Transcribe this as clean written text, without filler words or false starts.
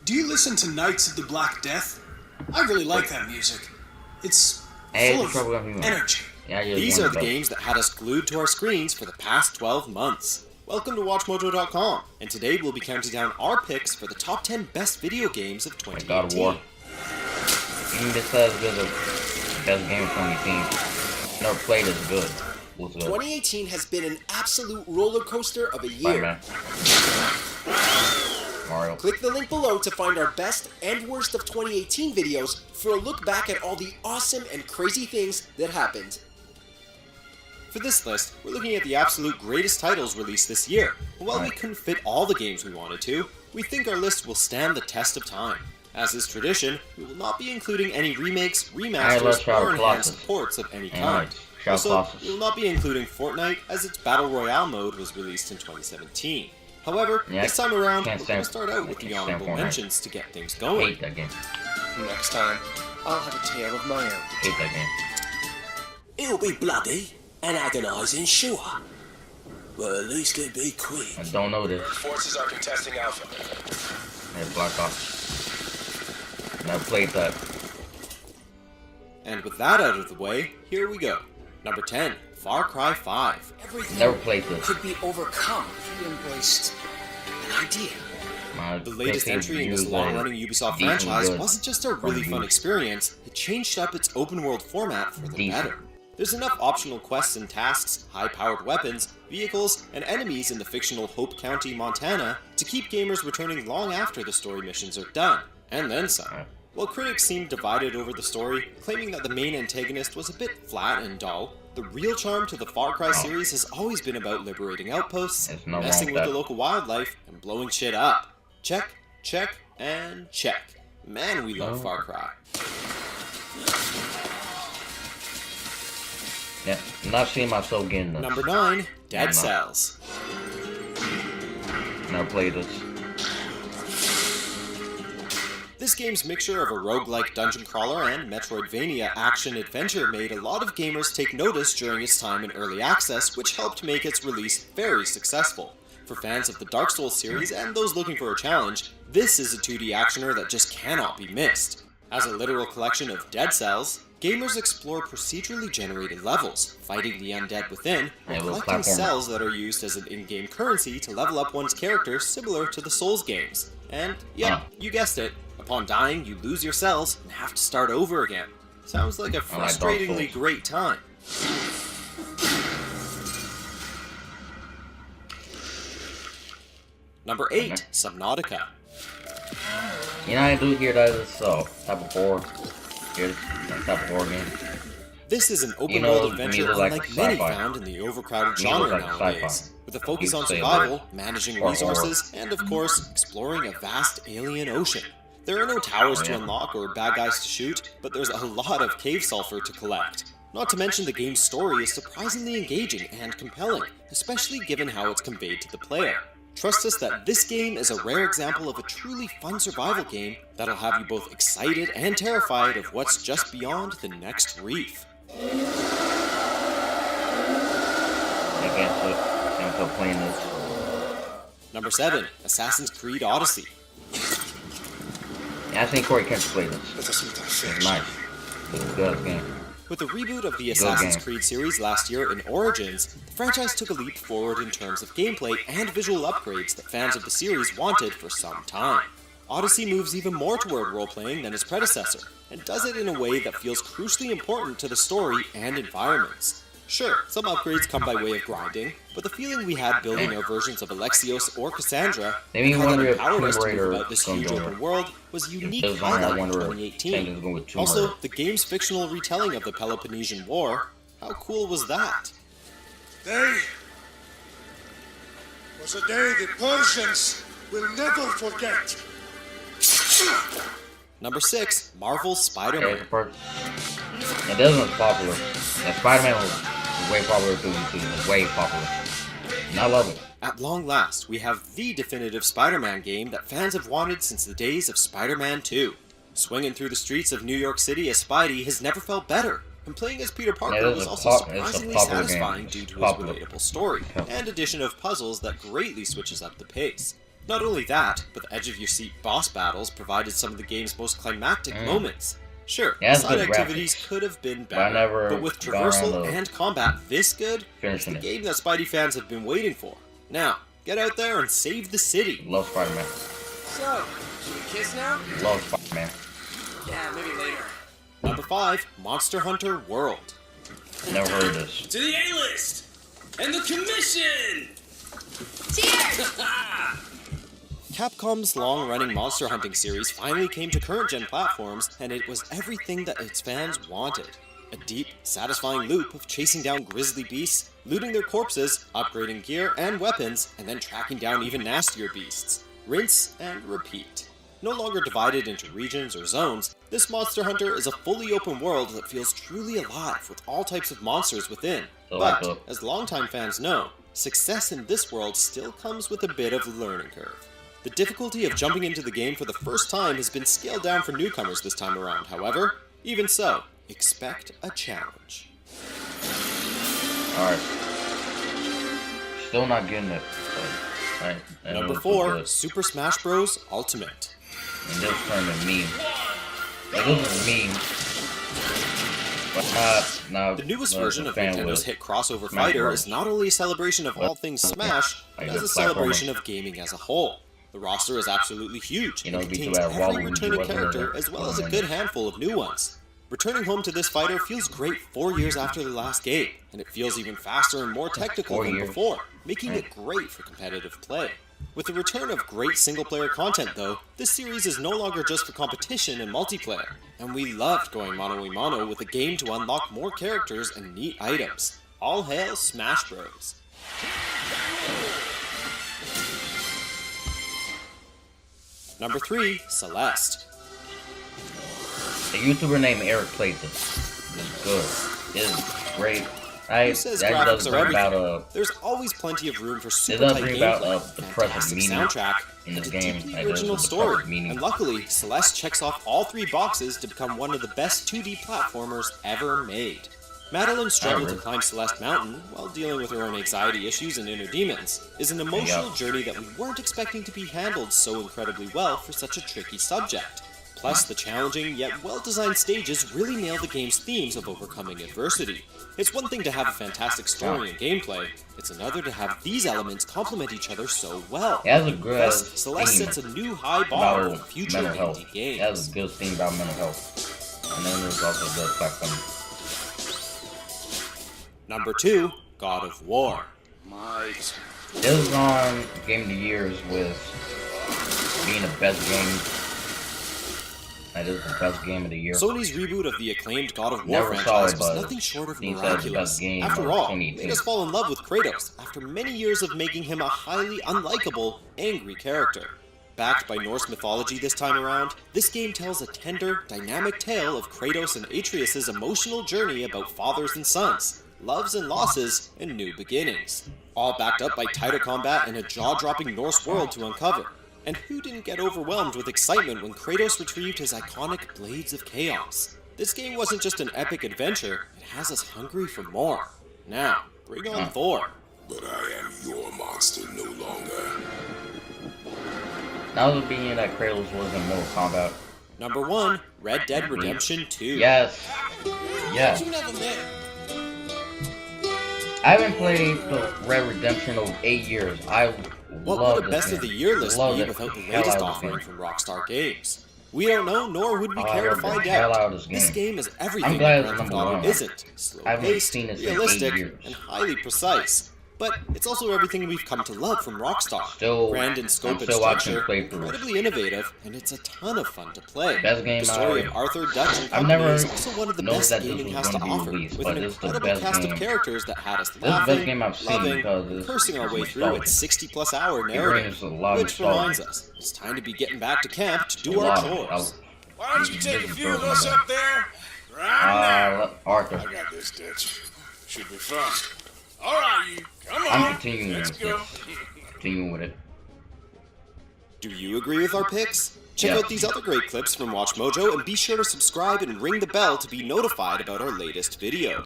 Do you listen to Knights of the Black Death? I really like that music. It's full of energy. These are the games that had us glued to our screens for the past 12 months. Welcome to WatchMojo.com, and today we'll be counting down our picks for the top 10 best video games of 2018. God of War. Even this says good of best game of 2018. Never played as good. 2018 has been an absolute roller coaster of a year. Mario. Click the link below to find our best and worst of 2018 videos for a look back at all the awesome and crazy things that happened. For this list, we're looking at the absolute greatest titles released this year. While we couldn't fit all the games we wanted to, we think our list will stand the test of time. As is tradition, we will not be including any remakes, remasters, or enhanced ports of any kind. Also, we will not be including Fortnite, as its Battle Royale mode was released in 2017. However, this time around, we're going to start out with the honorable mentions to get things going. Hate that game. Next time, I'll have a tale of my own. Hate that game. It'll be bloody and agonizing, sure. But at least it'll be quick. I don't know this. Forces are contesting Alpha. Yeah, Black Ops. Never played that. And with that out of the way, here we go. Number 10, Far Cry 5. Everything Never played this. could be overcome if you embraced an idea. The latest entry in this long-running Ubisoft franchise wasn't just a really fun experience, it changed up its open-world format for the better. There's enough optional quests and tasks, high-powered weapons, vehicles, and enemies in the fictional Hope County, Montana to keep gamers returning long after the story missions are done, and then some. While critics seemed divided over the story, claiming that the main antagonist was a bit flat and dull, the real charm to the Far Cry series has always been about liberating outposts, messing with the local wildlife, and blowing shit up. Check, check, and check. Man, we love Far Cry. Yeah, not seeing myself getting this. Number 9, Dead Cells. Never played this. This game's mixture of a roguelike dungeon crawler and Metroidvania action-adventure made a lot of gamers take notice during its time in early access, which helped make its release very successful. For fans of the Dark Souls series and those looking for a challenge, this is a 2D actioner that just cannot be missed. As a literal collection of Dead Cells, gamers explore procedurally generated levels, fighting the undead within, and collecting cells that are used as an in-game currency to level up one's character similar to the Souls games. And, yep, you guessed it. Upon dying, you lose your cells and have to start over again. Sounds like a frustratingly great time. Number 8, Subnautica. You know, I do hear that it's type of horror. Here's that type of horror game. This is an open-world adventure unlike many found in the overcrowded genre nowadays, with a focus on survival, managing resources, and of course, exploring a vast alien ocean. There are no towers to unlock or bad guys to shoot, but there's a lot of cave sulfur to collect. Not to mention the game's story is surprisingly engaging and compelling, especially given how it's conveyed to the player. Trust us that this game is a rare example of a truly fun survival game that'll have you both excited and terrified of what's just beyond the next reef. I can't stop playing this. Number 7, Assassin's Creed Odyssey. Yeah, I think Corey can't play this. It's nice. It's a good game. With the reboot of the Assassin's Creed series last year in Origins, the franchise took a leap forward in terms of gameplay and visual upgrades that fans of the series wanted for some time. Odyssey moves even more toward role-playing than its predecessor, and does it in a way that feels crucially important to the story and environments. Sure, some upgrades come by way of grinding, but the feeling we had building our versions of Alexios or Cassandra, and how that empowered us to move about this huge open world, was a unique highlight in 2018. Also, the game's fictional retelling of the Peloponnesian War, how cool was that? Day was a day the Persians will never forget. Number 6, Marvel's Spider-Man. Yeah, this one's popular. Yeah, Spider-Man was way popular too. Way popular. And I love it. At long last, we have the definitive Spider-Man game that fans have wanted since the days of Spider-Man 2. Swinging through the streets of New York City as Spidey has never felt better, and playing as Peter Parker was also surprisingly satisfying due to his relatable story, and addition of puzzles that greatly switches up the pace. Not only that, but the edge-of-your-seat boss battles provided some of the game's most climactic moments. Sure, side activities could have been better, but with traversal and combat this good, it's the game that Spidey fans have been waiting for. Now, get out there and save the city. Love Spider-Man. So, should we kiss now? Love Spider-Man. Yeah, maybe later. Number 5, Monster Hunter World. Never heard of this. To the A-list! And the commission! Cheers! Capcom's long-running monster hunting series finally came to current-gen platforms, and it was everything that its fans wanted. A deep, satisfying loop of chasing down grisly beasts, looting their corpses, upgrading gear and weapons, and then tracking down even nastier beasts. Rinse and repeat. No longer divided into regions or zones, this Monster Hunter is a fully open world that feels truly alive with all types of monsters within. But, as longtime fans know, success in this world still comes with a bit of a learning curve. The difficulty of jumping into the game for the first time has been scaled down for newcomers this time around, however. Even so, expect a challenge. Alright. Still not getting it. Alright. Number 4, Super Smash Bros. Ultimate. And this turned a meme. Like, this is a meme. But not the newest version of Nintendo's hit crossover fighter is not only a celebration of all things Smash, but as a celebration of gaming as a whole. The roster is absolutely huge and contains every returning character as well as a good handful of new ones. Returning home to this fighter feels great 4 years after the last game, and it feels even faster and more technical than before, making it great for competitive play. With the return of great single-player content though, this series is no longer just for competition and multiplayer, and we loved going mano-a-mano with a game to unlock more characters and neat items. All hail Smash Bros. Number 3, Celeste. A YouTuber named Eric played this. It's good. It's great. Who says graphics are everything? There's always plenty of room for super tight gameplay, fantastic soundtrack, in the and a game, deeply original story. And luckily, Celeste checks off all 3 boxes to become one of the best 2D platformers ever made. Madeline struggling to climb Celeste Mountain while dealing with her own anxiety issues and inner demons is an emotional journey that we weren't expecting to be handled so incredibly well for such a tricky subject. Plus, the challenging yet well-designed stages really nail the game's themes of overcoming adversity. It's one thing to have a fantastic story and gameplay, it's another to have these elements complement each other so well. Thus, Celeste sets a new high bar for future indie games. It has a good theme about mental health. And then there's also the effect Number 2, God of War. Might. This is on Game of the Years with being the best game. That is the best game of the year. Sony's reboot of the acclaimed God of War franchise was nothing short of miraculous. After all, made us fall in love with Kratos after many years of making him a highly unlikable, angry character. Backed by Norse mythology this time around, this game tells a tender, dynamic tale of Kratos and Atreus' emotional journey about fathers and sons, loves and losses, and new beginnings. All backed up by tighter combat and a jaw-dropping Norse world to uncover. And who didn't get overwhelmed with excitement when Kratos retrieved his iconic Blades of Chaos? This game wasn't just an epic adventure, it has us hungry for more. Now, bring on Thor. But I am your monster no longer. Now the being that Kratos was in Mortal Kombat. Number 1, Red Dead Redemption 2. Yes. Yes. I haven't played the Red Redemption in 8 years. What would a best of the year list be without the latest offering from Rockstar Games? We don't know, nor would we care to find out. This game is everything that Grand Theft Auto isn't. Slow-paced, realistic, and highly precise. But it's also everything we've come to love from Rockstar. Grand in scope and structure, incredibly innovative, and it's a ton of fun to play. The story of Arthur, Dutch, and company is also one of the best gaming has to offer, with an incredible cast of characters that had us laughing, loving, and cursing our way through its 60-plus hour narrative. Which reminds us, it's time to be getting back to camp to do our chores. Why don't you take a few of us up there? Right now. Arthur. I got this, Dutch. Should be fun. All right, you. Come on. I'm continuing Let's with go. Continuing with it. Do you agree with our picks? Check out these other great clips from WatchMojo and be sure to subscribe and ring the bell to be notified about our latest videos.